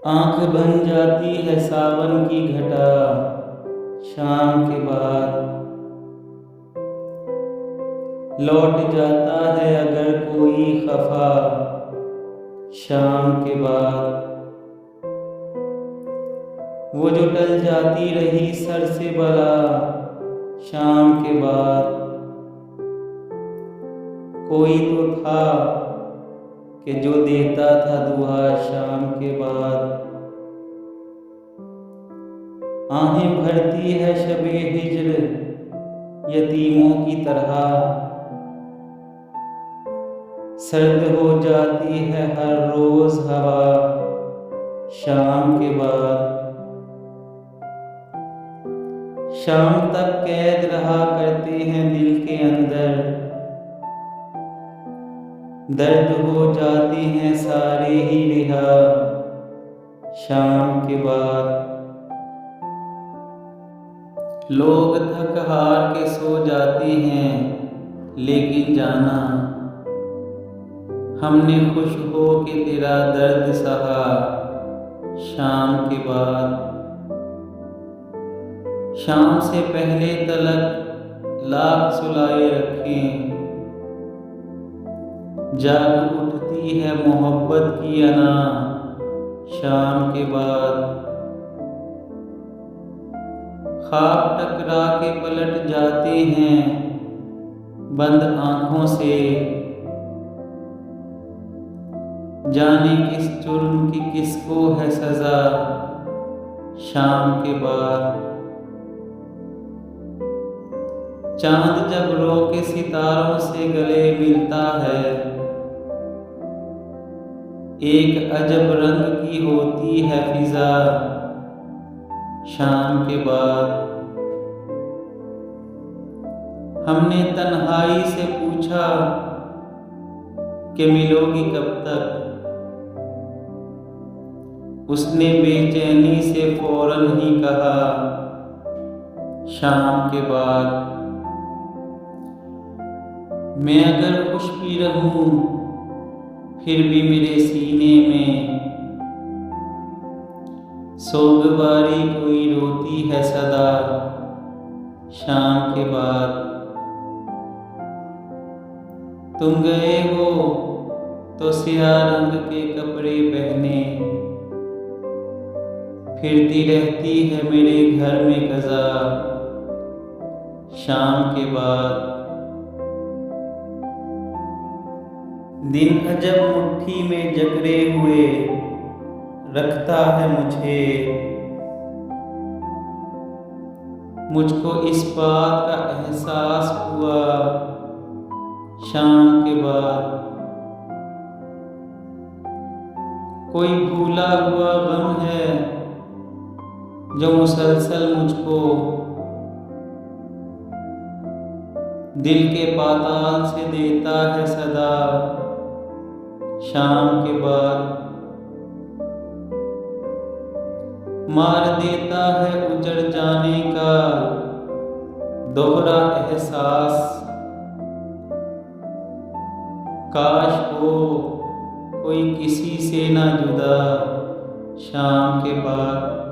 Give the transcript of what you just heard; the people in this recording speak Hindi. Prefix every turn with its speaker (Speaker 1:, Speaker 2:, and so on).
Speaker 1: आंख बन जाती है सावन की घटा शाम के बाद। लौट जाता है अगर कोई खफा शाम के बाद। वो जो टल जाती रही सर से बला शाम के बाद। कोई तो था कि जो देता था दुआ शाम के बाद। आहें भरती है शबे हिज्र यतीमों की तरह। सर्द हो जाती है हर रोज हवा शाम के बाद। शाम तक कैद रहा करते हैं दिल के अंदर। दर्द हो जाते हैं सारे ही रिहा शाम के बाद। लोग थक हार के सो जाते हैं लेकिन जाना हमने खुश हो के तेरा दर्द सहा शाम के बाद। शाम से पहले तलक लाख सुलाए रखें। जाग उठती है मोहब्बत की अना शाम के बाद। ख्वाब टकरा के पलट जाते हैं बंद आंखों से। जाने किस जुर्म की किसको है सजा शाम के बाद। चांद जब रो के सितारों से गले मिलता है। एक अजब रंग की होती है फिजा शाम के बाद। हमने तन्हाई से पूछा कि मिलोगी कब तक। उसने बेचैनी से फौरन ही कहा शाम के बाद। मैं अगर खुश भी रहूं फिर भी मेरे सीने में सोगवारी कोई रोती है सदा शाम के बाद। तुम गए हो तो स्याह रंग के कपड़े पहने फिरती रहती है मेरे घर में कज़ा शाम के बाद। दिन अजब मुट्ठी में जकड़े हुए रखता है मुझे। मुझको इस बात का एहसास हुआ शाम के बाद। कोई भूला हुआ गम है जो मुसलसल मुझको दिल के पाताल से देता है सदा शाम के बाद। मार देता है उजड़ जाने का दोहरा एहसास। काश हो कोई किसी से ना जुदा शाम के बाद।